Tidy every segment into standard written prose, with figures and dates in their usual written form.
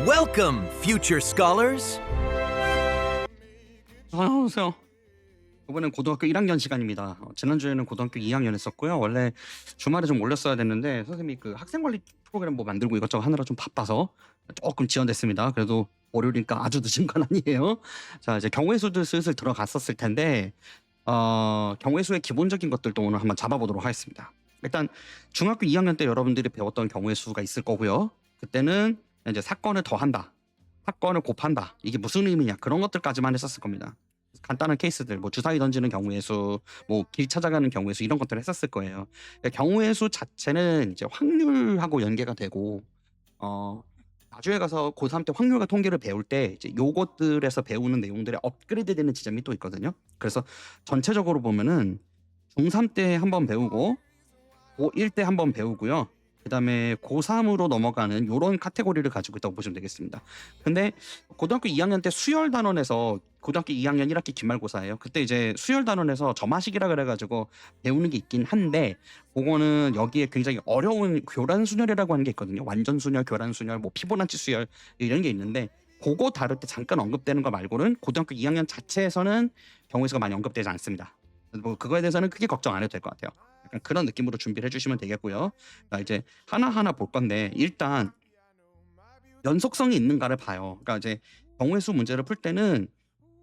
Welcome, future scholars. 안녕하세요. 이번엔 고등학교 1학년 시간입니다. 지난주에는 고등학교 2학년 했었고요. 원래 주말에 좀 올렸어야 됐는데 선생님이 그 학생관리 프로그램 뭐 만들고 이것저것 하느라 좀 바빠서 조금 지연됐습니다. 그래도 월요일이니까 아주 늦은 건 아니에요. 자, 이제 경우의 수들 슬슬 들어갔었을 텐데 경우의 수의 기본적인 것들도 오늘 한번 잡아보도록 하겠습니다. 일단 중학교 2학년 때 여러분들이 배웠던 경우의 수가 있을 거고요. 그때는 이제 사건을 더한다, 사건을 곱한다, 이게 무슨 의미냐, 그런 것들까지만 했었을 겁니다. 간단한 케이스들, 뭐 주사위 던지는 경우의 수, 뭐 길 찾아가는 경우의 수, 이런 것들을 했었을 거예요. 그러니까 경우의 수 자체는 이제 확률하고 연계가 되고 나중에 가서 고3 때 확률과 통계를 배울 때 이제 요것들에서 배우는 내용들이 업그레이드 되는 지점이 또 있거든요. 그래서 전체적으로 보면은 중3 때 한번 배우고 고1 때 한번 배우고요. 그다음에 고3으로 넘어가는 요런 카테고리를 가지고 있다고 보시면 되겠습니다. 근데 고등학교 2학년 때 수열 단원에서, 고등학교 2학년 1학기 기말고사예요. 그때 이제 수열 단원에서 점화식이라 그래가지고 배우는 게 있긴 한데, 그거는 여기에 굉장히 어려운 교란 순열이라고 하는 게 있거든요. 완전 순열, 교란 순열, 뭐 피보나치 수열 이런 게 있는데, 그거 다룰 때 잠깐 언급되는 거 말고는 고등학교 2학년 자체에서는 경우의 수가 많이 언급되지 않습니다. 뭐 그거에 대해서는 크게 걱정 안 해도 될 것 같아요. 약간 그런 느낌으로 준비를 해주시면 되겠고요. 자, 이제 하나하나 볼 건데, 일단 연속성이 있는가를 봐요. 그러니까 이제 경우의 수 문제를 풀 때는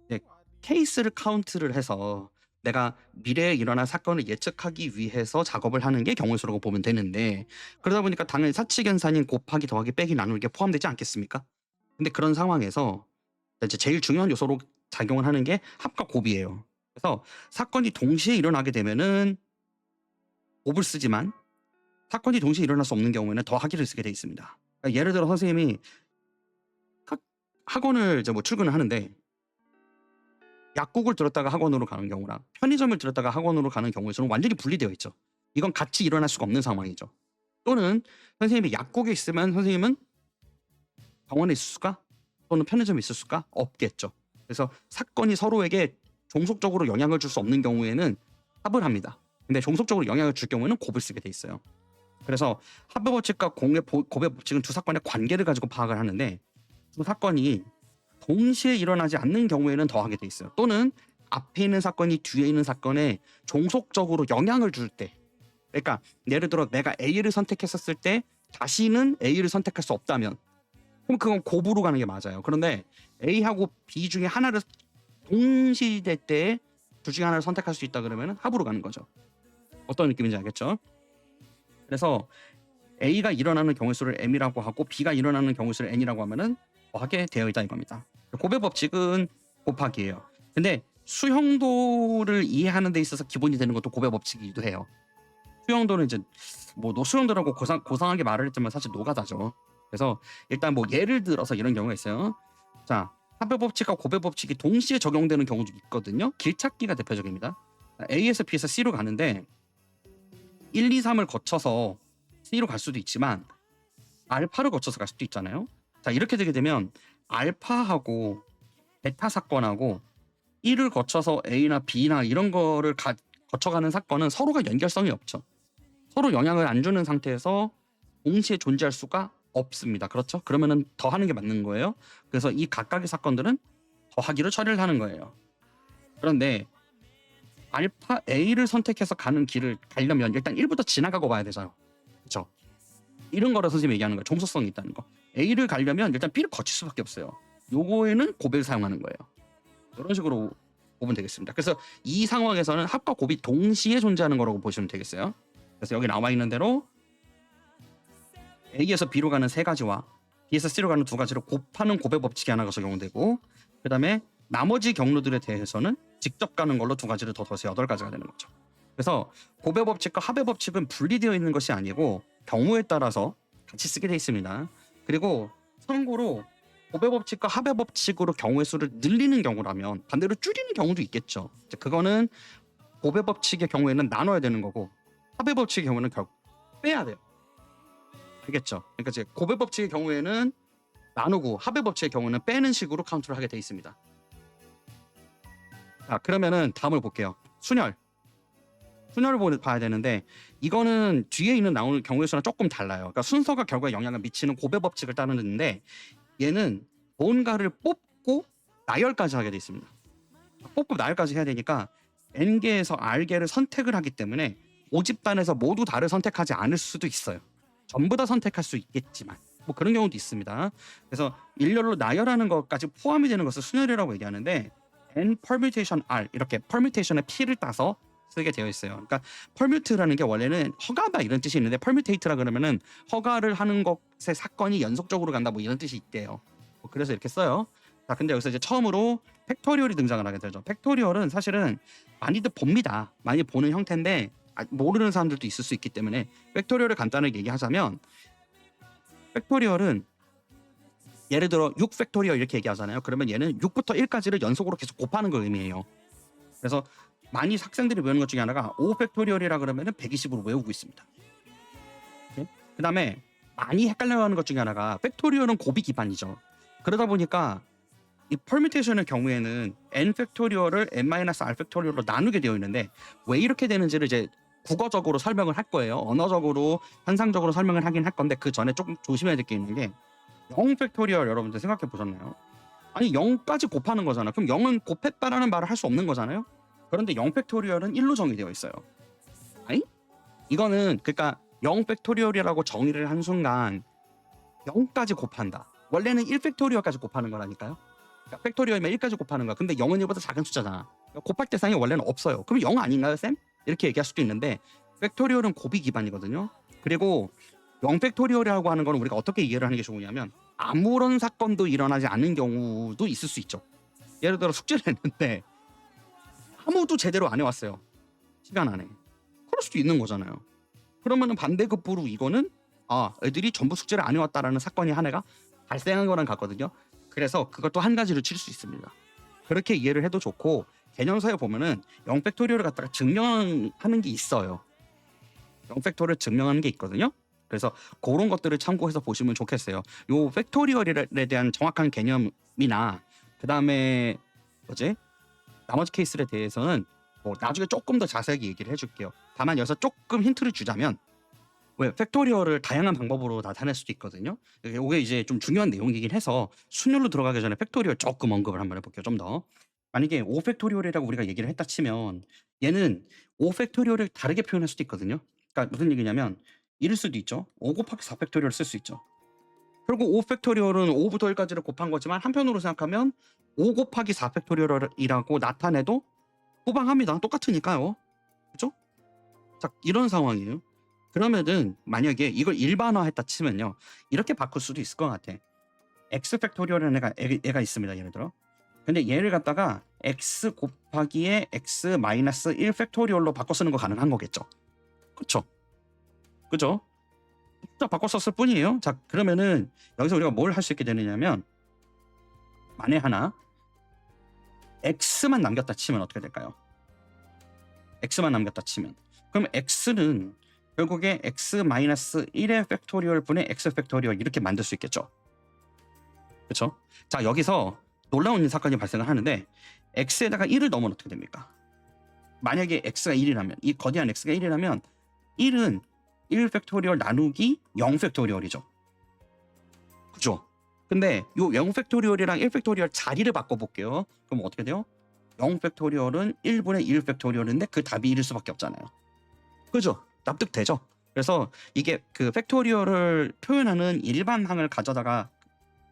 이제 케이스를 카운트를 해서 내가 미래에 일어날 사건을 예측하기 위해서 작업을 하는 게 경우의 수라고 보면 되는데, 그러다 보니까 당연히 사칙연산인 곱하기 더하기 빼기 나누기에 포함되지 않겠습니까? 근데 그런 상황에서 이제 제일 중요한 요소로 작용을 하는 게 합과 곱이에요. 그래서 사건이 동시에 일어나게 되면은 곱을 쓰지만, 사건이 동시에 일어날 수 없는 경우에는 더하기를 쓰게 돼 있습니다. 그러니까 예를 들어 선생님이 학원을 이제 뭐 출근을 하는데, 약국을 들었다가 학원으로 가는 경우랑 편의점을 들었다가 학원으로 가는 경우에서는 완전히 분리되어 있죠. 이건 같이 일어날 수가 없는 상황이죠. 또는 선생님이 약국에 있으면 선생님은 병원에 있을 수가, 또는 편의점에 있을 수가 없겠죠. 그래서 사건이 서로에게 종속적으로 영향을 줄 수 없는 경우에는 합을 합니다. 근데 종속적으로 영향을 줄 경우에는 곱을 쓰게 돼 있어요. 그래서 합의 법칙과 곱의 법칙은 두 사건의 관계를 가지고 파악을 하는데, 두 사건이 동시에 일어나지 않는 경우에는 더하게 돼 있어요. 또는 앞에 있는 사건이 뒤에 있는 사건에 종속적으로 영향을 줄 때, 그러니까 예를 들어 내가 A를 선택했었을 때 자신은 A를 선택할 수 없다면, 그럼 그건 곱으로 가는 게 맞아요. 그런데 A하고 B 중에 하나를 동시될 때 둘 중에 하나를 선택할 수 있다 그러면 합으로 가는 거죠. 어떤 느낌인지 알겠죠? 그래서 A가 일어나는 경우의 수를 M이라고 하고 B가 일어나는 경우의 수를 N이라고 하면은 더하게 되어 있다 이겁니다. 곱의 법칙은 곱하기예요. 근데 수형도를 이해하는 데 있어서 기본이 되는 것도 곱의 법칙이기도 해요. 수형도는 이제 뭐 노수형도라고 고상하게 말을 했지만 사실 노가다죠. 그래서 일단 뭐 예를 들어서 이런 경우가 있어요. 자, 합의 법칙과 곱의 법칙이 동시에 적용되는 경우도 있거든요. 길찾기가 대표적입니다. A에서 B에서 C로 가는데 1, 2, 3을 거쳐서 C로 갈 수도 있지만 알파를 거쳐서 갈 수도 있잖아요. 자, 이렇게 되게 되면 알파하고 베타 사건하고 1을 거쳐서 A나 B나 이런 거를 거쳐가는 사건은 서로가 연결성이 없죠. 서로 영향을 안 주는 상태에서 동시에 존재할 수가 없습니다. 그렇죠? 그러면은 더하는 게 맞는 거예요. 그래서 이 각각의 사건들은 더하기로 처리를 하는 거예요. 그런데 알파 A를 선택해서 가는 길을 가려면 일단 1부터 지나가고 봐야 되잖아요. 그렇죠? 이런 거라 선생님이 얘기하는 거예요. 종속성이 있다는 거. A를 가려면 일단 B를 거칠 수밖에 없어요. 요거에는 곱을 사용하는 거예요. 이런 식으로 보면 되겠습니다. 그래서 이 상황에서는 합과 곱이 동시에 존재하는 거라고 보시면 되겠어요. 그래서 여기 나와 있는 대로 A에서 B로 가는 세 가지와 B에서 C로 가는 두 가지를 곱하는 곱의 법칙이 하나가 적용되고, 그 다음에 나머지 경로들에 대해서는 직접 가는 걸로 두 가지를 더 더해서 8가지가 되는 거죠. 그래서 곱의 법칙과 합의 법칙은 분리되어 있는 것이 아니고 경우에 따라서 같이 쓰게 되어 있습니다. 그리고 참고로 곱의 법칙과 합의 법칙으로 경우의 수를 늘리는 경우라면 반대로 줄이는 경우도 있겠죠. 그거는 곱의 법칙의 경우에는 나눠야 되는 거고, 합의 법칙의 경우는 결국 빼야 돼요. 알겠죠? 그러니까 이제 곱의 법칙의 경우에는 나누고 합의 법칙의 경우는 빼는 식으로 카운트를 하게 돼 있습니다. 자, 그러면은 다음을 볼게요. 순열. 순열을 봐야 되는데, 이거는 뒤에 있는 나오는 경우의 수랑 조금 달라요. 그러니까 순서가 결과에 영향을 미치는 곱의 법칙을 따르는데, 얘는 뭔가를 뽑고 나열까지 하게 돼 있습니다. 뽑고 나열까지 해야 되니까 n개에서 r개를 선택을 하기 때문에 5집단에서 모두 다를 선택하지 않을 수도 있어요. 전부 다 선택할 수 있겠지만 뭐 그런 경우도 있습니다. 그래서 일렬로 나열하는 것까지 포함이 되는 것을 순열이라고 얘기하는데 n permutation r 이렇게 permutation의 p를 따서 쓰게 되어 있어요. 그러니까 permute라는 게 원래는 허가다 이런 뜻이 있는데 permutate라 그러면은 허가를 하는 것의 사건이 연속적으로 간다 뭐 이런 뜻이 있대요. 뭐 그래서 이렇게 써요. 자, 근데 여기서 이제 처음으로 팩토리얼이 등장을 하게 되죠. 팩토리얼은 사실은 많이들 봅니다. 많이 보는 형태인데 모르는 사람들도 있을 수 있기 때문에 팩토리얼을 간단하게 얘기하자면 팩토리얼은 예를 들어 6 팩토리얼 이렇게 얘기하잖아요. 그러면 얘는 6부터 1까지를 연속으로 계속 곱하는 걸 의미해요. 그래서 많이 학생들이 배우는 것 중에 하나가 5 팩토리얼이라 그러면은 120으로 외우고 있습니다. 그 다음에 많이 헷갈려하는 것 중에 하나가 팩토리얼은 곱이 기반이죠. 그러다 보니까 이 퍼뮤테이션의 경우에는 n 팩토리얼을 n-r 팩토리얼로 나누게 되어 있는데 왜 이렇게 되는지를 이제 국어적으로 설명을 할 거예요. 언어적으로 현상적으로 설명을 하긴 할 건데 그 전에 조금 조심해야 될 게 있는 게 0 팩토리얼 여러분들 생각해 보셨나요? 아니 0까지 곱하는 거잖아. 그럼 0은 곱했다라는 말을 할 수 없는 거잖아요. 그런데 0 팩토리얼은 1로 정의되어 있어요. 아니? 이거는 그러니까 0 팩토리얼이라고 정의를 한 순간 0까지 곱한다. 원래는 1 팩토리얼까지 곱하는 거라니까요. 그러니까 팩토리얼이면 1까지 곱하는 거야. 근데 0은 1보다 작은 숫자잖아. 그러니까 곱할 대상이 원래는 없어요. 그럼 0 아닌가요, 쌤? 이렇게 얘기할 수도 있는데 팩토리얼은 곱이 기반이거든요. 그리고 0 팩토리얼이라고 하는 건 우리가 어떻게 이해를 하는 게 좋으냐면 아무런 사건도 일어나지 않는 경우도 있을 수 있죠. 예를 들어 숙제를 했는데 아무도 제대로 안 해왔어요. 시간 안에. 그럴 수도 있는 거잖아요. 그러면은 반대급부로 이거는 애들이 전부 숙제를 안 해왔다라는 사건이 하나가 발생한 거랑 같거든요. 그래서 그것도 한 가지로 칠 수 있습니다. 그렇게 이해를 해도 좋고 개념서에 보면은 0 팩토리얼을 갖다가 증명하는 게 있어요. 0 팩토리얼을 증명하는 게 있거든요. 그래서 그런 것들을 참고해서 보시면 좋겠어요. 요 팩토리얼에 대한 정확한 개념이나 그 다음에 나머지 케이스에 대해서는 뭐 나중에 조금 더 자세하게 얘기를 해줄게요. 다만 여기서 조금 힌트를 주자면 왜 팩토리얼을 다양한 방법으로 나타낼 수도 있거든요. 이게 이제 좀 중요한 내용이긴 해서 순열로 들어가기 전에 팩토리얼 조금 언급을 한번 해볼게요. 좀 더. 만약에 5 팩토리얼이라고 우리가 얘기를 했다 치면 얘는 5 팩토리얼을 다르게 표현할 수도 있거든요. 그러니까 무슨 얘기냐면 이럴 수도 있죠. 5 곱하기 4 팩토리얼을 쓸 수 있죠. 결국 5 팩토리얼은 5부터 1까지를 곱한 거지만 한편으로 생각하면 5 곱하기 4 팩토리얼이라고 나타내도 호방합니다. 똑같으니까요. 그렇죠? 자, 이런 상황이에요. 그러면은 만약에 이걸 일반화했다 치면요. 이렇게 바꿀 수도 있을 것 같아. x 팩토리얼이라는 애가 있습니다. 예를 들어. 근데 얘를 갖다가 x 곱하기에 x 마이너스 1 팩토리얼로 바꿔 쓰는 거 가능한 거겠죠. 그렇죠? 그죠? 숫자 바꿔 썼을 뿐이에요. 자, 그러면은 여기서 우리가 뭘 할 수 있게 되느냐면 만에 하나 x만 남겼다 치면 어떻게 될까요? x만 남겼다 치면 그럼 x는 결국에 x 마이너스 1의 팩토리얼 분의 x 팩토리얼 이렇게 만들 수 있겠죠. 그렇죠? 자, 여기서 놀라운 사건이 발생을 하는데 x에다가 1을 넣으면 어떻게 됩니까? 만약에 x가 1이라면 이 거대한 x가 1이라면 1은 1 팩토리얼 나누기 0 팩토리얼이죠. 그죠? 근데 요 0 팩토리얼이랑 1 팩토리얼 자리를 바꿔볼게요. 그럼 어떻게 돼요? 0 팩토리얼은 1분의 1 팩토리얼인데 그 답이 1일 수밖에 없잖아요. 그죠? 납득되죠? 그래서 이게 그 팩토리얼을 표현하는 일반항을 가져다가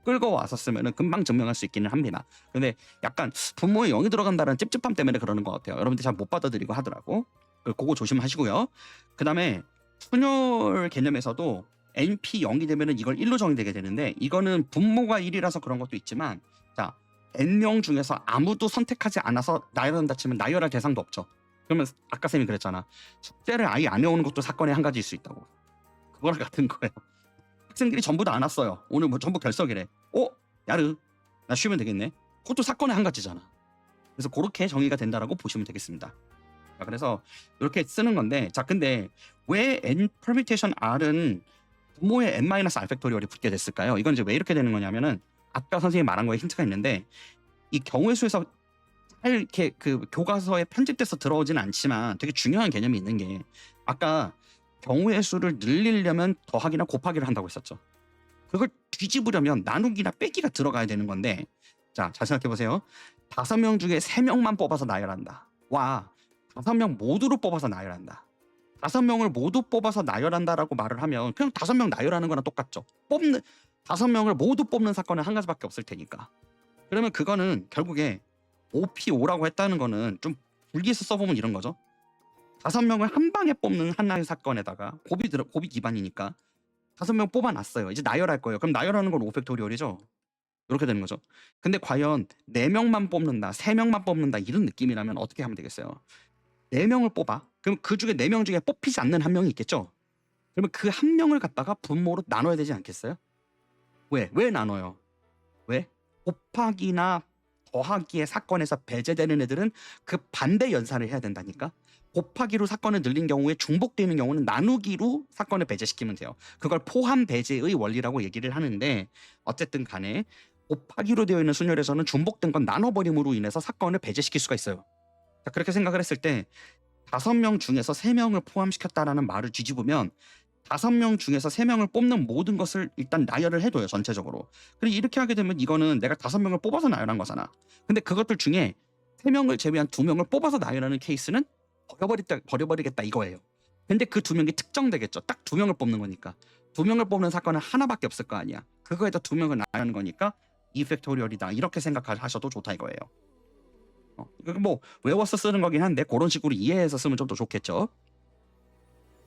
끌고 왔었으면 금방 증명할 수 있기는 합니다. 근데 약간 분모에 0이 들어간다는 찝찝함 때문에 그러는 것 같아요. 여러분들 잘 못 받아들이고 하더라고. 그거 조심하시고요. 그 다음에 순열 개념에서도 np 0이 되면은 이걸 1로 정의되게 되는데 이거는 분모가 1이라서 그런 것도 있지만 자 n명 중에서 아무도 선택하지 않아서 나열한다 치면 나열할 대상도 없죠. 그러면 아까 쌤이 그랬잖아. 숙제를 아예 안 해오는 것도 사건의 한 가지일 수 있다고. 그거랑 같은 거예요. 학생들이 전부 다 안 왔어요. 오늘 뭐 전부 결석이래. 야르 나 쉬면 되겠네. 그것도 사건의 한 가지잖아. 그래서 그렇게 정의가 된다라고 보시면 되겠습니다. 자, 그래서 이렇게 쓰는 건데 자 근데 왜 n permutation r은 분모에 n-r 팩토리얼이 붙게 됐을까요? 이건 이제 왜 이렇게 되는 거냐면은 아까 선생님이 말한 거에 힌트가 있는데 이 경우의 수에서 잘 이렇게 그 교과서에 편집돼서 들어오지는 않지만 되게 중요한 개념이 있는 게 아까 경우의 수를 늘리려면 더하기나 곱하기를 한다고 했었죠. 그걸 뒤집으려면 나누기나 빼기가 들어가야 되는 건데, 자, 잘 생각해 보세요. 5명 중에 3명만 뽑아서 나열한다. 와, 5명 모두로 뽑아서 나열한다. 5명을 모두 뽑아서 나열한다라고 말을 하면 그냥 5명 나열하는 거랑 똑같죠. 5명을 모두 뽑는 사건은 한 가지밖에 없을 테니까. 그러면 그거는 결국에 OPO라고 했다는 거는 좀 분리해서 써보면 이런 거죠. 5명을 한 방에 뽑는 하나의 사건에다가 고비 기반이니까 5명 뽑아놨어요. 이제 나열할 거예요. 그럼 나열하는 건 5팩토리얼이죠. 이렇게 되는 거죠. 근데 과연 4명만 뽑는다, 3명만 뽑는다 이런 느낌이라면 어떻게 하면 되겠어요? 4명을 뽑아. 그럼 그 중에 4명 중에 뽑히지 않는 한 명이 있겠죠? 그러면 그 한 명을 갖다가 분모로 나눠야 되지 않겠어요? 왜 나눠요? 왜? 곱하기나 더하기의 사건에서 배제되는 애들은 그 반대 연산을 해야 된다니까. 곱하기로 사건을 늘린 경우에 중복되는 경우는 나누기로 사건을 배제시키면 돼요. 그걸 포함 배제의 원리라고 얘기를 하는데, 어쨌든 간에 곱하기로 되어 있는 순열에서는 중복된 건 나눠버림으로 인해서 사건을 배제시킬 수가 있어요. 자, 그렇게 생각을 했을 때 5명 중에서 3명을 포함시켰다라는 말을 뒤집으면 5명 중에서 3명을 뽑는 모든 것을 일단 나열을 해둬요, 전체적으로. 그리고 이렇게 하게 되면 이거는 내가 5명을 뽑아서 나열한 거잖아. 근데 그것들 중에 3명을 제외한 2명을 뽑아서 나열하는 케이스는 버려버리겠다 이거예요. 근데 그 2명이 특정되겠죠. 딱 2명을 뽑는 거니까. 2명을 뽑는 사건은 하나밖에 없을 거 아니야. 그거에다 2명을 나열하는 거니까 2팩토리얼이다 이렇게 생각하셔도 좋다 이거예요. 이거 뭐 외워서 쓰는 거긴 한데 그런 식으로 이해해서 쓰면 좀 더 좋겠죠.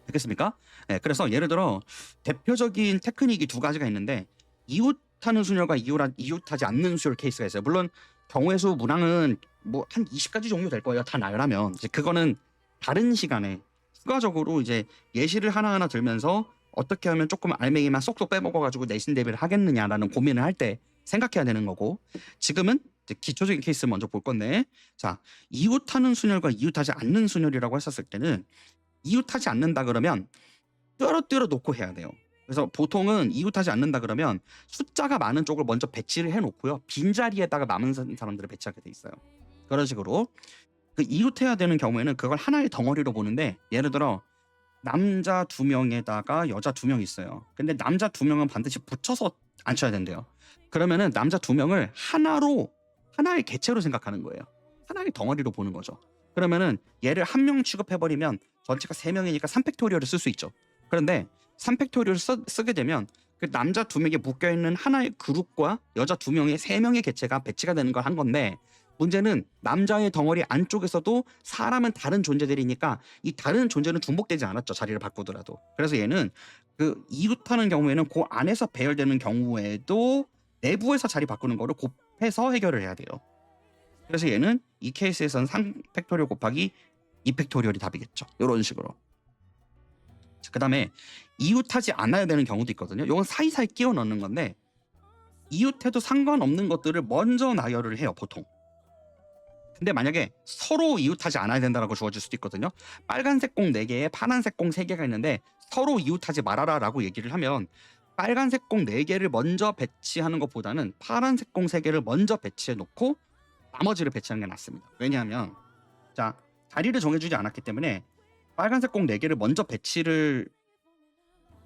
됐겠습니까? 네, 그래서 예를 들어 대표적인 테크닉이 2가지가 있는데, 이웃하는 순열과 이웃하지 않는 순열 케이스가 있어요. 물론 경우의 수 문항은 뭐 한 20가지 정도 될 거예요. 다 나열하면. 이제 그거는 다른 시간에 추가적으로 이제 예시를 하나하나 들면서 어떻게 하면 조금 알맹이만 쏙쏙 빼먹어가지고 내신 대비를 하겠느냐라는 고민을 할 때 생각해야 되는 거고, 지금은 이제 기초적인 케이스 먼저 볼 건데, 자, 이웃하는 순열과 이웃하지 않는 순열이라고 했었을 때는 이웃하지 않는다 그러면 뚫어 놓고 해야 돼요. 그래서 보통은 이웃하지 않는다 그러면 숫자가 많은 쪽을 먼저 배치를 해놓고요, 빈자리에다가 남은 사람들을 배치하게 돼 있어요. 그런 식으로 그 이웃해야 되는 경우에는 그걸 하나의 덩어리로 보는데, 예를 들어 남자 2명에다가 여자 2명 있어요. 근데 남자 2명은 반드시 붙여서 앉혀야 된대요. 그러면은 남자 2명을 하나의 개체로 생각하는 거예요. 하나의 덩어리로 보는 거죠. 그러면은 얘를 1명 취급해버리면 전체가 3명이니까 3팩토리얼을 쓸 수 있죠. 그런데 3팩토리얼을 쓰게 되면 그 남자 2명에 묶여있는 하나의 그룹과 여자 2명의 3명의 개체가 배치가 되는 걸 한 건데, 문제는 남자의 덩어리 안쪽에서도 사람은 다른 존재들이니까 이 다른 존재는 중복되지 않았죠, 자리를 바꾸더라도. 그래서 얘는 그 이웃하는 경우에는 그 안에서 배열되는 경우에도 내부에서 자리 바꾸는 거를 곱해서 해결을 해야 돼요. 그래서 얘는 이 케이스에서는 3팩토리얼 곱하기 2팩토리얼이 답이겠죠. 이런 식으로. 그 다음에 이웃하지 않아야 되는 경우도 있거든요. 이건 사이사이 끼워 넣는 건데, 이웃해도 상관없는 것들을 먼저 나열을 해요, 보통. 근데 만약에 서로 이웃하지 않아야 된다라고 주어질 수도 있거든요. 빨간색 공 4개에 파란색 공 3개가 있는데 서로 이웃하지 말아라 라고 얘기를 하면 빨간색 공 4개를 먼저 배치하는 것보다는 파란색 공 3개를 먼저 배치해 놓고 나머지를 배치하는 게 낫습니다. 왜냐하면 자, 자리를 정해주지 않았기 때문에 빨간색 공 4개를 먼저 배치를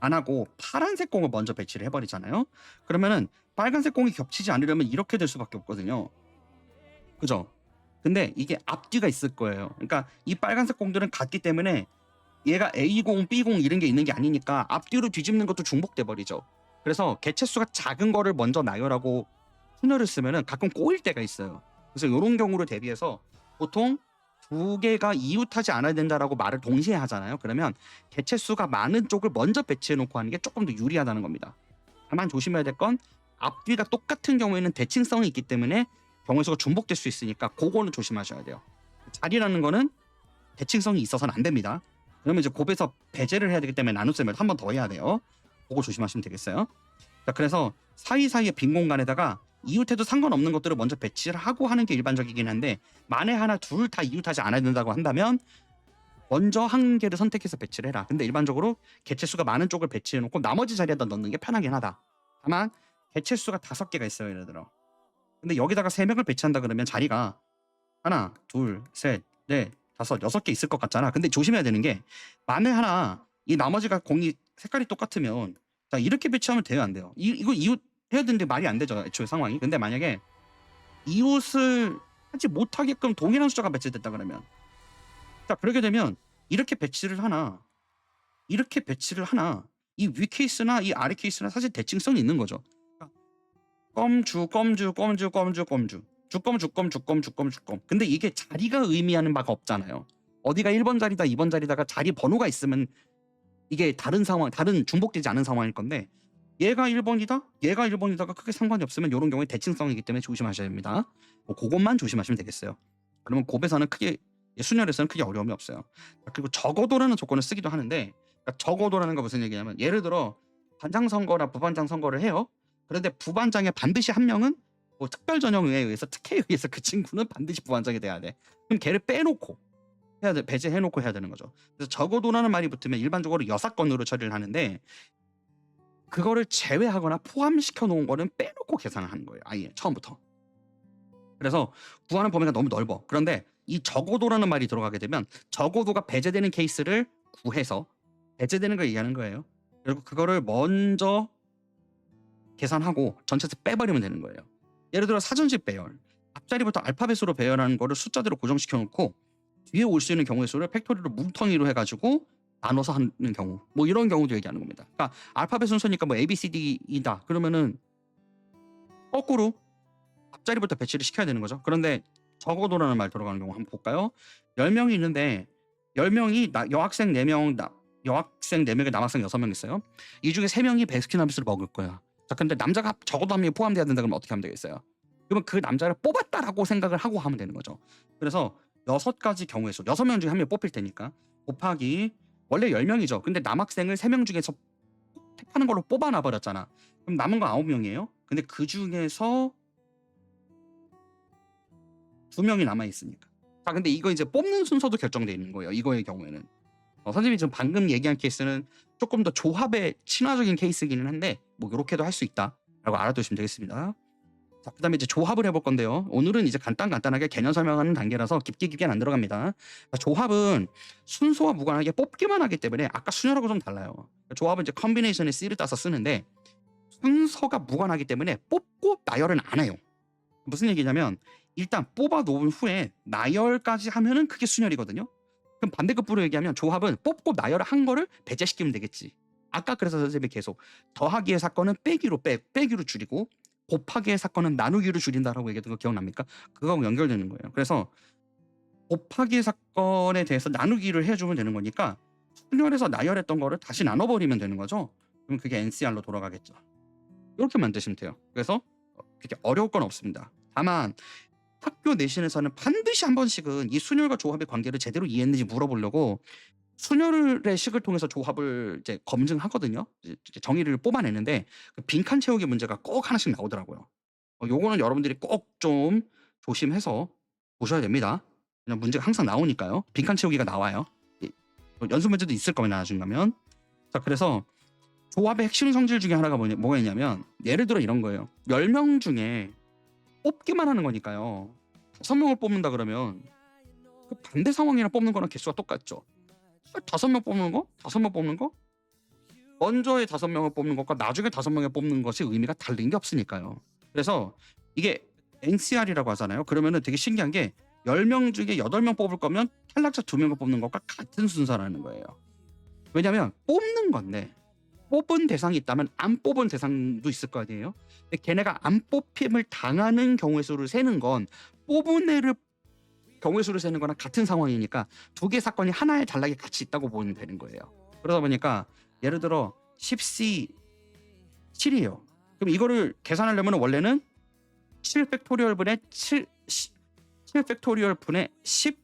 안 하고 파란색 공을 먼저 배치를 해버리잖아요. 그러면은 빨간색 공이 겹치지 않으려면 이렇게 될 수밖에 없거든요. 그죠? 근데 이게 앞뒤가 있을 거예요. 그러니까 이 빨간색 공들은 같기 때문에 얘가 A공, B공 이런 게 있는 게 아니니까 앞뒤로 뒤집는 것도 중복돼 버리죠. 그래서 개체수가 작은 거를 먼저 나열하고 순열을 쓰면은 가끔 꼬일 때가 있어요. 그래서 이런 경우를 대비해서 보통 2개가 이웃하지 않아야 된다라고 말을 동시에 하잖아요. 그러면 개체수가 많은 쪽을 먼저 배치해 놓고 하는 게 조금 더 유리하다는 겁니다. 다만 조심해야 될 건 앞뒤가 똑같은 경우에는 대칭성이 있기 때문에 경우의 수가 중복될 수 있으니까 그거는 조심하셔야 돼요. 자리라는 거는 대칭성이 있어서는 안 됩니다. 그러면 이제 곱해서 배제를 해야 되기 때문에 나눗셈을 한 번 더 해야 돼요. 그거 조심하시면 되겠어요. 자, 그래서 사이사이의 빈 공간에다가 이웃해도 상관없는 것들을 먼저 배치를 하고 하는 게 일반적이긴 한데, 만에 하나 둘 다 이웃하지 않아야 된다고 한다면 먼저 한 개를 선택해서 배치를 해라. 근데 일반적으로 개체수가 많은 쪽을 배치해 놓고 나머지 자리에다 넣는 게 편하긴 하다. 다만 개체수가 5개가 있어요, 예를 들어. 근데 여기다가 3명을 배치한다 그러면 자리가 하나, 둘, 셋, 넷, 5, 6개 있을 것 같잖아. 근데 조심해야 되는 게 만에 하나 이 나머지가 공이 색깔이 똑같으면 자 이렇게 배치하면 돼요 안 돼요? 이거 이웃 해야 되는데 말이 안 되죠 애초에 상황이. 근데 만약에 이웃을 하지 못하게끔 동일한 숫자가 배치됐다 그러면 자 그렇게 되면 이렇게 배치를 하나 이렇게 배치를 하나 이 위 케이스나 이 아래 케이스나 사실 대칭성이 있는 거죠. 껌주 껌주 껌주 껌주 껌주 주껌 주껌 주껌 주껌 주껌. 근데 이게 자리가 의미하는 바가 없잖아요. 어디가 1번 자리다 2번 자리다가 자리 번호가 있으면 이게 다른 상황 다른 중복되지 않은 상황일 건데 얘가 1번이다 얘가 1번이다가 크게 상관이 없으면 이런 경우에 대칭성이기 때문에 조심하셔야 됩니다. 뭐 그것만 조심하시면 되겠어요. 그러면 곱에서는 크게 순열에서는 크게 어려움이 없어요. 그리고 적어도라는 조건을 쓰기도 하는데 그러니까 적어도라는 거 무슨 얘기냐면 예를 들어 반장 선거나 부반장 선거를 해요. 그런데 부반장에 반드시 한 명은 뭐 특별 전형에 의해서 특혜에 의해서 그 친구는 반드시 부반장이 돼야 돼. 그럼 걔를 빼놓고 해야 돼. 배제해놓고 해야 되는 거죠. 그래서 적어도라는 말이 붙으면 일반적으로 여사건으로 처리를 하는데 그거를 제외하거나 포함시켜 놓은 거는 빼놓고 계산을 하는 거예요. 아예 처음부터. 그래서 구하는 범위가 너무 넓어. 그런데 이 적어도라는 말이 들어가게 되면 적어도가 배제되는 케이스를 구해서 배제되는 걸 얘기하는 거예요. 그리고 그거를 먼저 계산하고 전체에서 빼버리면 되는 거예요. 예를 들어 사전식 배열. 앞자리부터 알파벳으로 배열하는 거를 숫자대로 고정시켜 놓고 뒤에 올 수 있는 경우의 수를 팩토리로 뭉텅이로 해가지고 나눠서 하는 경우 뭐 이런 경우도 얘기하는 겁니다. 그러니까 알파벳 순서니까 뭐 A, B, C, D이다 그러면은 거꾸로 앞자리부터 배치를 시켜야 되는 거죠. 그런데 적어도라는 말 들어가는 경우 한번 볼까요? 10명이 있는데 10명이 여학생 4명 여학생 4명에 남학생 6명 있어요. 이 중에 3명이 베스킨라빈스를 먹을 거야. 자 근데 남자가 적어도 한 명이 포함돼야 된다 그러면 어떻게 하면 되겠어요? 그러면 그 남자를 뽑았다라고 생각을 하고 하면 되는 거죠. 그래서 6가지 경우의 수 6명 중에 한 명 뽑힐 테니까 곱하기 원래 10명이죠. 근데 남학생을 3명 중에서 택하는 걸로 뽑아놔 버렸잖아. 그럼 남은 건 9명이에요. 근데 그 중에서 2명이 남아 있으니까. 자 근데 이거 이제 뽑는 순서도 결정돼 있는 거예요. 이거의 경우에는 선생님이 지금 방금 얘기한 케이스는 조금 더 조합에 친화적인 케이스이기는 한데 뭐 이렇게도 할 수 있다라고 알아두시면 되겠습니다. 자 그다음에 이제 조합을 해볼 건데요. 오늘은 이제 간단하게 개념 설명하는 단계라서 깊게는 안 들어갑니다. 조합은 순서와 무관하게 뽑기만 하기 때문에 아까 순열하고 좀 달라요. 조합은 이제 컨비네이션의 C를 따서 쓰는데 순서가 무관하기 때문에 뽑고 나열은 안 해요. 무슨 얘기냐면 일단 뽑아 놓은 후에 나열까지 하면은 그게 순열이거든요. 그럼 반대급부로 얘기하면 조합은 뽑고 나열을 한 거를 배제시키면 되겠지. 아까 그래서 선생님이 계속 더하기의 사건은 빼기로 줄이고 곱하기의 사건은 나누기로 줄인다라고 얘기했던 거 기억납니까? 그거하고 연결되는 거예요. 그래서 곱하기 사건에 대해서 나누기를 해주면 되는 거니까 순열에서 나열했던 거를 다시 나눠버리면 되는 거죠. 그럼 그게 NCR로 돌아가겠죠. 이렇게 만드시면 돼요. 그래서 그렇게 어려울 건 없습니다. 다만 학교 내신에서는 반드시 한 번씩은 이 순열과 조합의 관계를 제대로 이해했는지 물어보려고 순열의 식을 통해서 조합을 이제 검증하거든요. 이제 정의를 뽑아내는데 그 빈칸 채우기 문제가 꼭 하나씩 나오더라고요. 요거는 여러분들이 꼭 좀 조심해서 보셔야 됩니다. 그냥 문제가 항상 나오니까요. 빈칸 채우기가 나와요. 연습 문제도 있을 겁니다. 나중에 가면. 자 그래서 조합의 핵심 성질 중에 하나가 뭐가 있냐면 예를 들어 이런 거예요. 10명 중에 뽑기만 하는 거니까요. 5명을 뽑는다 그러면 그 반대 상황이랑 뽑는 거랑 개수가 똑같죠. 5명 뽑는 거? 5명 뽑는 거? 먼저의 5명을 뽑는 것과 나중에 5명을 뽑는 것이 의미가 다른 게 없으니까요. 그래서 이게 NCR이라고 하잖아요. 그러면은 되게 신기한 게 10명 중에 8명 뽑을 거면 탈락자 2명을 뽑는 것과 같은 순서라는 거예요. 왜냐면 뽑는 건데 뽑은 대상이 있다면 안 뽑은 대상도 있을 거 아니에요. 근데 걔네가 안 뽑힘을 당하는 경우의 수를 세는 건 뽑은 애를 경우의 수를 세는 거랑 같은 상황이니까 두 개 사건이 하나의 단락에 같이 있다고 보면 되는 거예요. 그러다 보니까 예를 들어 10C 7이에요. 그럼 이거를 계산하려면 원래는 7 팩토리얼 분의 7 팩토리얼 분의 10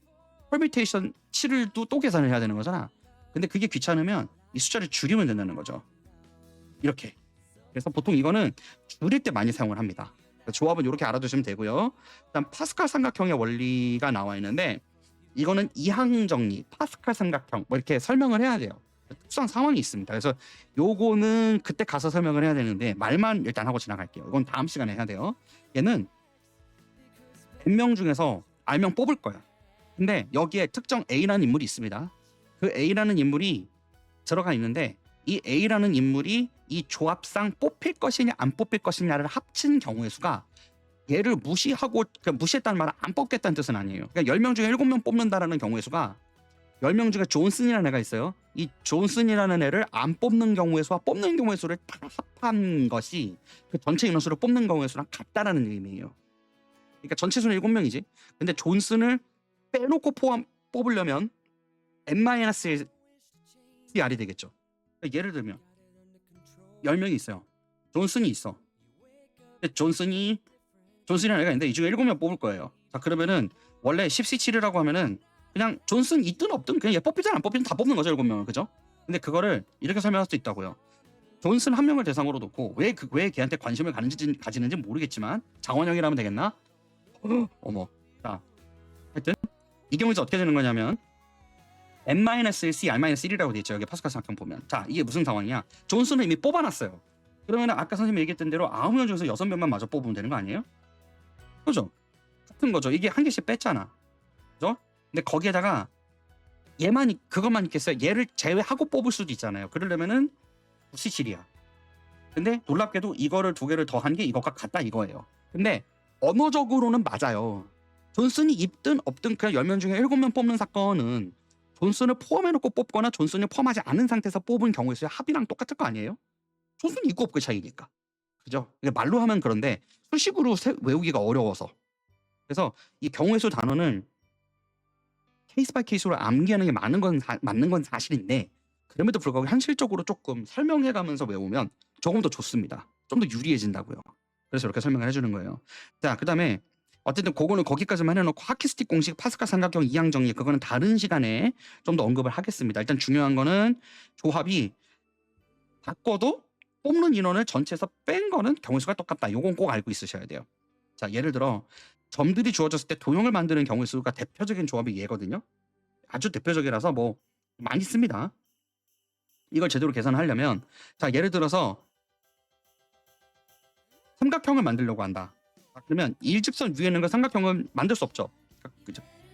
퍼뮤테이션 7을 또 계산을 해야 되는 거잖아. 근데 그게 귀찮으면 이 숫자를 줄이면 된다는 거죠. 이렇게. 그래서 보통 이거는 줄일 때 많이 사용을 합니다. 조합은 이렇게 알아두시면 되고요. 일단 파스칼 삼각형의 원리가 나와 있는데 이거는 이항 정리, 파스칼 삼각형 뭐 이렇게 설명을 해야 돼요. 특수한 상황이 있습니다. 그래서 요거는 그때 가서 설명을 해야 되는데 말만 일단 하고 지나갈게요. 이건 다음 시간에 해야 돼요. 얘는 100명 중에서 R명 뽑을 거야. 근데 여기에 특정 A라는 인물이 있습니다. 그 A라는 인물이 들어가 있는데 이 A라는 인물이 이 조합상 뽑힐 것이냐 안 뽑힐 것이냐를 합친 경우의 수가 얘를 무시하고 그러니까 무시했다는 말은 안 뽑겠다는 뜻은 아니에요. 그러니까 10명 중에 7명 뽑는다라는 경우의 수가 10명 중에 존슨이라는 애가 있어요. 이 존슨이라는 애를 안 뽑는 경우의 수와 뽑는 경우의 수를 다 합한 것이 그 전체 인원수를 뽑는 경우의 수랑 같다라는 의미예요. 그러니까 전체 수는 7명이지. 근데 존슨을 빼놓고 뽑으려면 n-1 CR이 되겠죠. 그러니까 예를 들면 10명이 있어요. 존슨이 있어. 근데 존슨이라는 애가 있는데 이 중에 7명 뽑을 거예요. 자, 그러면은 원래 10C7이라고 하면은 그냥 존슨 있든 없든 그냥 얘 뽑히든 안 뽑히든 다 뽑는 거죠, 7명을. 그죠? 근데 그거를 이렇게 설명할 수 있다고요. 존슨 한 명을 대상으로 놓고 왜 걔한테 관심을 가지는지 모르겠지만 장원영이라면 되겠나? 어머. 자, 하여튼 이 경우에서 어떻게 되는 거냐면 n-1C, r-1이라고 돼 있죠. 여기 파스칼 삼각형 보면. 자, 이게 무슨 상황이냐? 존슨을 이미 뽑아놨어요. 그러면 아까 선생님이 얘기했던 대로 9명 중에서 6명만 마저 뽑으면 되는 거 아니에요? 그죠? 같은 거죠. 이게 한 개씩 뺐잖아. 그죠? 근데 거기에다가 그것만 있겠어요? 얘를 제외하고 뽑을 수도 있잖아요. 그러려면은 9C7이야. 근데 놀랍게도 이거를 2개를 더한 게 이것과 같다 이거예요. 근데 언어적으로는 맞아요. 존슨이 있든 없든 그냥 10명 중에 7명 뽑는 사건은 존슨을 포함해놓고 뽑거나 존슨을 포함하지 않은 상태에서 뽑은 경우의 수의 합이랑 똑같을 거 아니에요? 존슨이 있고 없고의 차이니까. 그죠? 말로 하면 그런데 수식으로 외우기가 어려워서. 그래서 이 경우의 수 단어는 케이스 바이 케이스로 암기하는 게 맞는 건 사실인데 그럼에도 불구하고 현실적으로 조금 설명해가면서 외우면 조금 더 좋습니다. 좀 더 유리해진다고요. 그래서 이렇게 설명을 해주는 거예요. 자, 그 다음에 어쨌든 그거는 거기까지만 해놓고 하키스틱 공식, 파스칼 삼각형 이항 정리 그거는 다른 시간에 좀 더 언급을 하겠습니다. 일단 중요한 거는 조합이 바꿔도 뽑는 인원을 전체에서 뺀 거는 경우의 수가 똑같다. 요건 꼭 알고 있으셔야 돼요. 자, 예를 들어 점들이 주어졌을 때 도형을 만드는 경우의 수가 대표적인 조합이 얘거든요. 아주 대표적이라서 뭐 많이 씁니다. 이걸 제대로 계산하려면 자, 예를 들어서 삼각형을 만들려고 한다. 그러면 일직선 위에 있는 거 삼각형은 만들 수 없죠.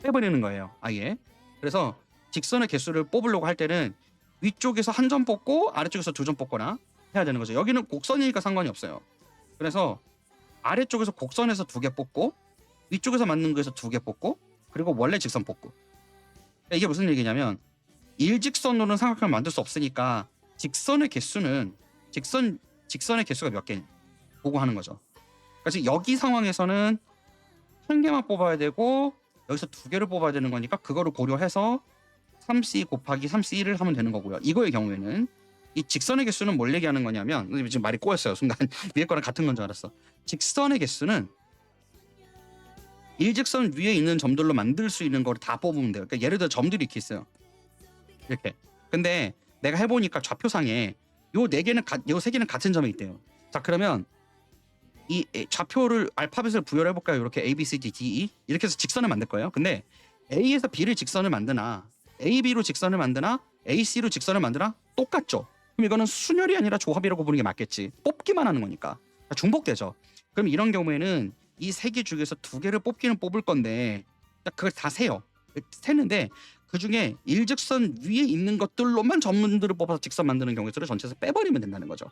빼버리는 거예요, 아예. 그래서 직선의 개수를 뽑으려고 할 때는 위쪽에서 한 점 뽑고 아래쪽에서 2점 뽑거나 해야 되는 거죠. 여기는 곡선이니까 상관이 없어요. 그래서 아래쪽에서 곡선에서 2개 뽑고 위쪽에서 맞는 거에서 2개 뽑고 그리고 원래 직선 뽑고. 이게 무슨 얘기냐면 일직선으로는 삼각형을 만들 수 없으니까 직선의 개수가 몇 개 보고 하는 거죠. 그래서 여기 상황에서는 한 개만 뽑아야 되고 여기서 2개를 뽑아야 되는 거니까 그거를 고려해서 3C 곱하기 3C1을 하면 되는 거고요. 이거의 경우에는 이 직선의 개수는 뭘 얘기하는 거냐면 지금 말이 꼬였어요. 순간 위에 거랑 같은 건 줄 알았어. 직선의 개수는 일직선 위에 있는 점들로 만들 수 있는 걸 다 뽑으면 돼요. 그러니까 예를 들어 점들이 이렇게 있어요. 이렇게. 근데 내가 해보니까 좌표상에 요 3개는 같은 점에 있대요. 자, 그러면 이 좌표를 알파벳을 부여를 해볼까요? 이렇게 A, B, C, D, D, E 이렇게 해서 직선을 만들 거예요. 근데 A에서 B를 직선을 만드나 AB로 직선을 만드나 AC로 직선을 만드나 똑같죠. 그럼 이거는 순열이 아니라 조합이라고 부르는 게 맞겠지. 뽑기만 하는 거니까. 중복되죠. 그럼 이런 경우에는 이 3개 중에서 2개를 뽑기는 뽑을 건데 그걸 다 세요. 세는데 그중에 일직선 위에 있는 것들로만 점들을 뽑아서 직선 만드는 경우의 수를 전체에서 빼버리면 된다는 거죠.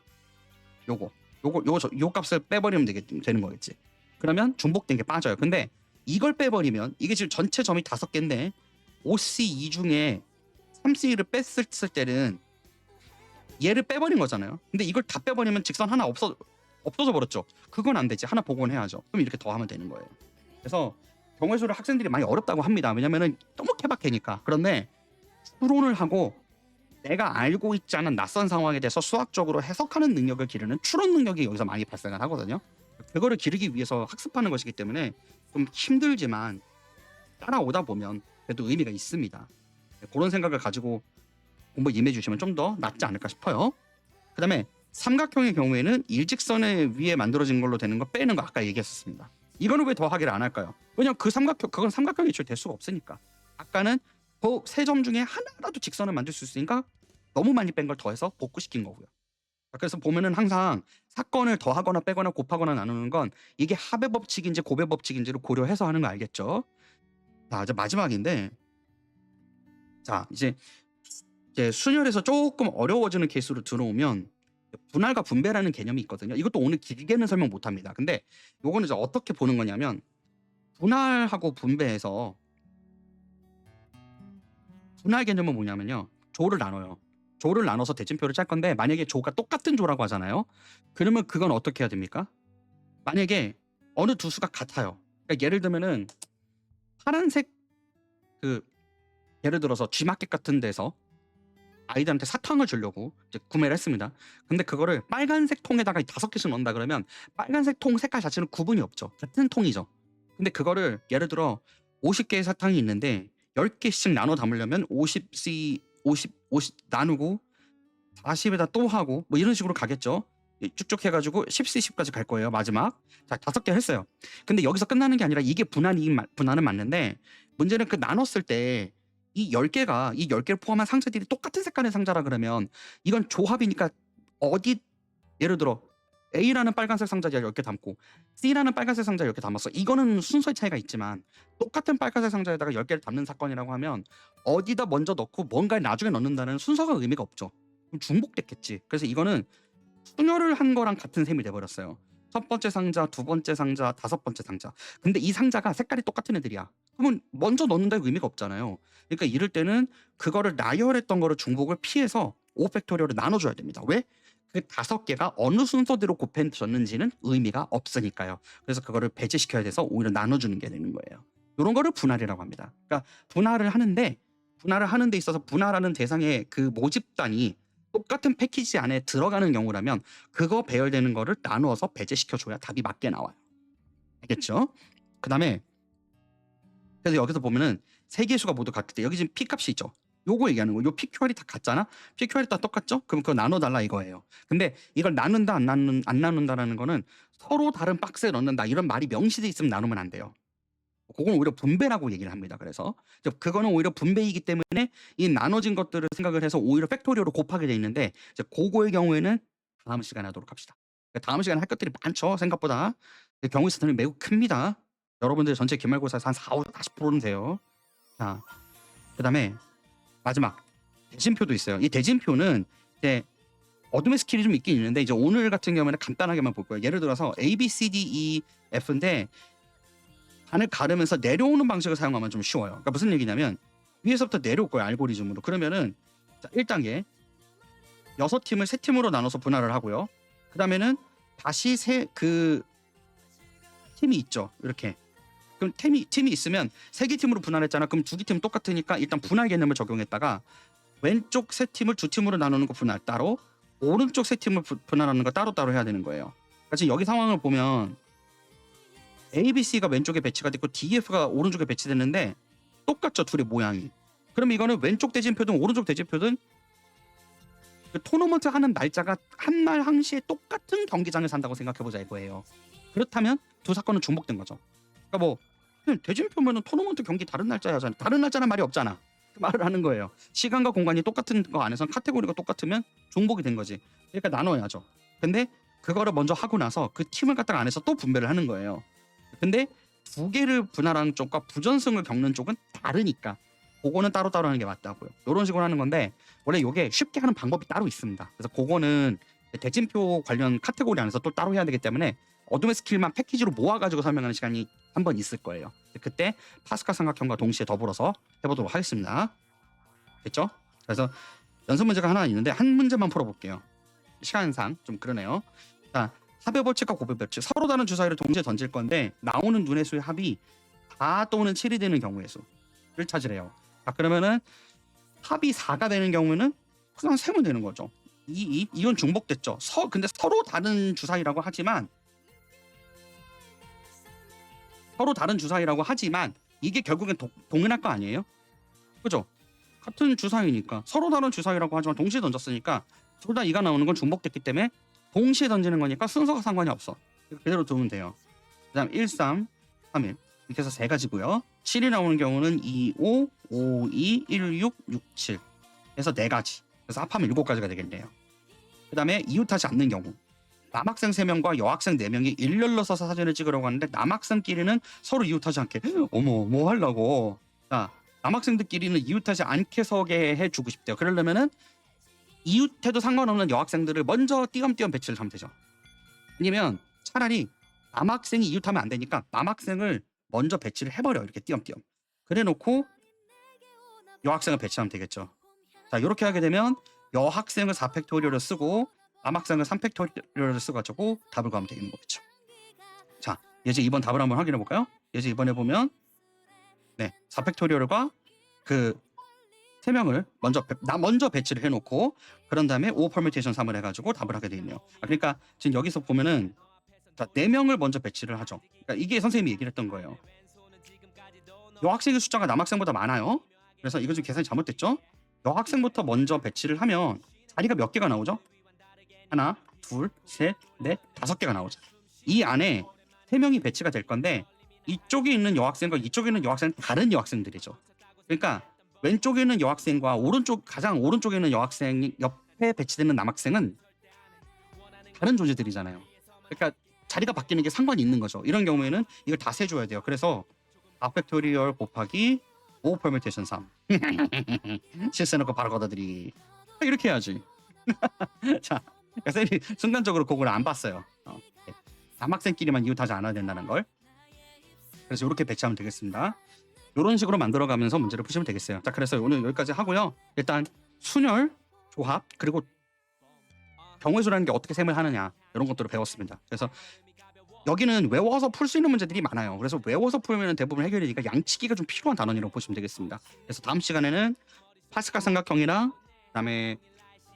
요 값을 빼버리면 되는 거겠지. 그러면 중복된 게 빠져요. 근데 이걸 빼버리면 이게 지금 전체 점이 5개인데 5C2 중에 3C를 뺐을 때는 얘를 빼버린 거잖아요. 근데 이걸 다 빼버리면 직선 하나 없어져 버렸죠. 그건 안 되지. 하나 복원해야죠. 그럼 이렇게 더 하면 되는 거예요. 그래서 경우의 수를 학생들이 많이 어렵다고 합니다. 왜냐면은 너무 케바케니까. 그런데 추론을 하고 내가 알고 있지 않은 낯선 상황에 대해서 수학적으로 해석하는 능력을 기르는 추론 능력이 여기서 많이 발생을 하거든요. 그거를 기르기 위해서 학습하는 것이기 때문에 좀 힘들지만 따라오다 보면 그래도 의미가 있습니다. 그런 생각을 가지고 공부에 임해 주시면 좀 더 낫지 않을까 싶어요. 그 다음에 삼각형의 경우에는 일직선에 위에 만들어진 걸로 되는 거 빼는 거 아까 얘기했었습니다. 이거는 왜 더하기를 안 할까요? 왜냐면 그건 삼각형이 애초에 될 수가 없으니까. 아까는 그 세 점 중에 하나라도 직선을 만들 수 있으니까 너무 많이 뺀 걸 더해서 복구시킨 거고요. 그래서 보면은 항상 사건을 더하거나 빼거나 곱하거나 나누는 건 이게 합의 법칙인지 곱의 법칙인지를 고려해서 하는 거 알겠죠? 자, 이제 마지막인데 자, 이제 이제 순열에서 조금 어려워지는 케이스로 들어오면 분할과 분배라는 개념이 있거든요. 이것도 오늘 길게는 설명 못 합니다. 근데 요거는 이제 어떻게 보는 거냐면 분할하고 분배에서 분할 개념은 뭐냐면요. 조를 나눠요. 조를 나눠서 대진표를 짤 건데 만약에 조가 똑같은 조라고 하잖아요. 그러면 그건 어떻게 해야 됩니까? 만약에 어느 두 수가 같아요. 그러니까 예를 들면은 파란색 그 예를 들어서 G마켓 같은 데서 아이들한테 사탕을 주려고 이제 구매를 했습니다. 근데 그거를 빨간색 통에다가 5개씩 넣는다 그러면 빨간색 통 색깔 자체는 구분이 없죠. 같은 통이죠. 근데 그거를 예를 들어 50개의 사탕이 있는데 10개씩 나눠 담으려면 50C 50 나누고 40에다 또 하고 뭐 이런 식으로 가겠죠. 쭉쭉 해가지고 10C 10까지 갈 거예요. 마지막. 자, 5개 했어요. 근데 여기서 끝나는 게 아니라 이게 분할은 맞는데 문제는 그 나눴을 때 이 10개를 포함한 상자들이 똑같은 색깔의 상자라 그러면 이건 조합이니까 어디 예를 들어 A라는 빨간색 상자 10개 담고 C라는 빨간색 상자 10개 담았어. 이거는 순서의 차이가 있지만 똑같은 빨간색 상자에다가 10개를 담는 사건이라고 하면 어디다 먼저 넣고 뭔가를 나중에 넣는다는 순서가 의미가 없죠. 그럼 중복됐겠지. 그래서 이거는 순혈을 한 거랑 같은 셈이 돼버렸어요. 첫 번째 상자, 두 번째 상자, 다섯 번째 상자. 근데 이 상자가 색깔이 똑같은 애들이야. 그러면 먼저 넣는다는 의미가 없잖아요. 그러니까 이럴 때는 그거를 나열했던 거를 중복을 피해서 5팩토리얼을 나눠줘야 됩니다. 왜? 그 5개가 어느 순서대로 곱해졌는지는 의미가 없으니까요. 그래서 그거를 배제시켜야 돼서 오히려 나눠주는 게 되는 거예요. 이런 거를 분할이라고 합니다. 그러니까 분할을 하는 데 있어서 분할하는 대상의 그 모집단이 똑같은 패키지 안에 들어가는 경우라면 그거 배열되는 거를 나누어서 배제시켜줘야 답이 맞게 나와요. 알겠죠? 그 다음에 그래서 여기서 보면은 세 개의 수가 모두 같을 때 여기 지금 P값이 있죠. 요거 얘기하는 거. 요 PQR이 다 같잖아. PQR이 다 똑같죠? 그럼 그거 나눠달라 이거예요. 근데 이걸 나눈다 안 나눈다라는 거는 서로 다른 박스에 넣는다 이런 말이 명시돼 있으면 나누면 안 돼요. 그건 오히려 분배라고 얘기를 합니다. 그래서 그거는 오히려 분배이기 때문에 이 나눠진 것들을 생각을 해서 오히려 팩토리얼로 곱하게 돼 있는데 이제 그거의 경우에는 다음 시간에 하도록 합시다. 다음 시간에 할 것들이 많죠. 생각보다. 경우의 수는 매우 큽니다. 여러분들 전체 기말고사에서 한 40%는 돼요. 자, 그다음에 마지막 대진표도 있어요. 이 대진표는 이제 어둠의 스킬이 좀 있긴 있는데 이제 오늘 같은 경우에는 간단하게만 볼 거예요. 예를 들어서 A, B, C, D, E, F인데 반을 가르면서 내려오는 방식을 사용하면 좀 쉬워요. 그러니까 무슨 얘기냐면 위에서부터 내려올 거예요. 알고리즘으로. 그러면은 자, 1단계 6팀을 3팀으로 나눠서 분할을 하고요. 그 다음에는 다시 팀이 있죠. 이렇게. 그럼 팀이 있으면 3개 팀으로 분할했잖아. 그럼 2개 팀은 똑같으니까 일단 분할 개념을 적용했다가 왼쪽 3팀을 2팀으로 나누는 거 분할 따로, 오른쪽 3팀을 분할하는 거 따로따로 해야 되는 거예요. 그러니까 지금 여기 상황을 보면 A, B, C가 왼쪽에 배치가 됐고 D, F가 오른쪽에 배치됐는데 똑같죠. 둘의 모양이. 그럼 이거는 왼쪽 대진표든 오른쪽 대진표든 그 토너먼트 하는 날짜가 한날 항시에 똑같은 경기장을 산다고 생각해보자 이거예요. 그렇다면 두 사건은 중복된 거죠. 그러니까 뭐 대진표면은 토너먼트 경기 다른 날짜에 하잖아. 다른 날짜란 말이 없잖아. 그 말을 하는 거예요. 시간과 공간이 똑같은 거 안에서는 카테고리가 똑같으면 중복이 된 거지. 그러니까 나눠야죠. 근데 그거를 먼저 하고 나서 그 팀을 갖다가 안에서 또 분배를 하는 거예요. 근데 두 개를 분할하는 쪽과 부전승을 겪는 쪽은 다르니까 그거는 따로따로 하는 게 맞다고요. 이런 식으로 하는 건데 원래 이게 쉽게 하는 방법이 따로 있습니다. 그래서 그거는 대진표 관련 카테고리 안에서 또 따로 해야 되기 때문에 어둠의 스킬만 패키지로 모아가지고 설명하는 시간이 한 번 있을 거예요. 그때 파스칼 삼각형과 동시에 더불어서 해보도록 하겠습니다. 됐죠? 그래서 연습 문제가 하나 있는데 한 문제만 풀어볼게요. 시간상 좀 그러네요. 자, 합의 법칙과 곱의 법칙 서로 다른 주사위를 동시에 던질 건데 나오는 눈의 수의 합이 4 또는 7이 되는 경우의 수를 찾으래요. 자, 그러면은 합이 4가 되는 경우는 그냥 세면 되는 거죠. 이건 중복됐죠. 근데 서로 다른 주사위라고 하지만 이게 결국엔 동일할 거 아니에요? 그죠? 같은 주사위니까 서로 다른 주사위라고 하지만 동시에 던졌으니까 둘 다 2가 나오는 건 중복됐기 때문에 동시에 던지는 거니까 순서가 상관이 없어. 그대로 두면 돼요. 그 다음 1, 3, 3, 1 이렇게 해서 3가지고요. 7이 나오는 경우는 2, 5, 5, 2, 1, 6, 6, 7 해서 4가지. 그래서 합하면 7가지가 되겠네요. 그 다음에 이웃하지 않는 경우 남학생 3명과 여학생 4명이 일렬로 서서 사진을 찍으려고 하는데 남학생끼리는 서로 이웃하지 않게 어머 뭐 하려고. 자, 남학생들끼리는 이웃하지 않게 서게 해주고 싶대요. 그러려면은 이웃해도 상관없는 여학생들을 먼저 띄엄띄엄 배치를 하면 되죠. 아니면 차라리 남학생이 이웃하면 안 되니까 남학생을 먼저 배치를 해버려. 이렇게 띄엄띄엄. 그래놓고 여학생을 배치하면 되겠죠. 자, 이렇게 하게 되면 여학생을 4팩토리얼을 쓰고 남학생을 3팩토리얼을 써가지고 답을 구하면 되는 거겠죠. 자, 예제 2번 답을 한번 확인해 볼까요? 예제 2번에 보면 4팩토리얼과 그 3명을 먼저 배치를 해놓고 그런 다음에 5 퍼뮤테이션 3을 해가지고 답을 하게 돼 있네요. 그러니까 지금 여기서 보면은 자, 4명을 먼저 배치를 하죠. 그러니까 이게 선생님이 얘기를 했던 거예요. 여학생의 숫자가 남학생보다 많아요. 그래서 이거 좀 계산이 잘못됐죠? 여학생부터 먼저 배치를 하면 자리가 몇 개가 나오죠? 하나, 둘, 셋, 넷, 5개가 나오죠. 이 안에 3명이 배치가 될 건데 이쪽에 있는 여학생과 이쪽에 있는 여학생은 다른 여학생들이죠. 그러니까 왼쪽에 있는 여학생과 가장 오른쪽에 있는 여학생 옆에 배치되는 남학생은 다른 존재들이잖아요. 그러니까 자리가 바뀌는 게 상관이 있는 거죠. 이런 경우에는 이걸 다 세줘야 돼요. 그래서 4팩토리얼 곱하기 5 퍼뮤테이션 3 실수해놓고 바로 걷어들이 이렇게 해야지. 자, 선생님이 순간적으로 그걸 안 봤어요. 남학생끼리만 이웃하지 않아야 된다는 걸. 그래서 이렇게 배치하면 되겠습니다. 이런 식으로 만들어가면서 문제를 푸시면 되겠어요. 자, 그래서 오늘 여기까지 하고요. 일단 순열, 조합, 그리고 경우의 수라는 게 어떻게 셈을 하느냐 이런 것들을 배웠습니다. 그래서 여기는 외워서 풀 수 있는 문제들이 많아요. 그래서 외워서 풀면 대부분 해결이니까 양치기가 좀 필요한 단원이라고 보시면 되겠습니다. 그래서 다음 시간에는 파스칼 삼각형이랑 그다음에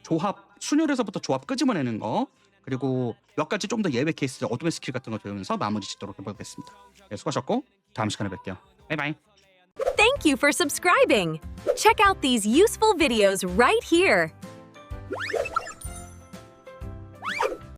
조합, 순열에서부터 조합 끄집어내는 거 그리고 몇 가지 좀 더 예외 케이스, 어둠의 스킬 같은 거 배우면서 마무리 짓도록 해보겠습니다. 네, 수고하셨고 다음 시간에 뵐게요. 바이바이. Thank you for subscribing. Check out these useful videos right here.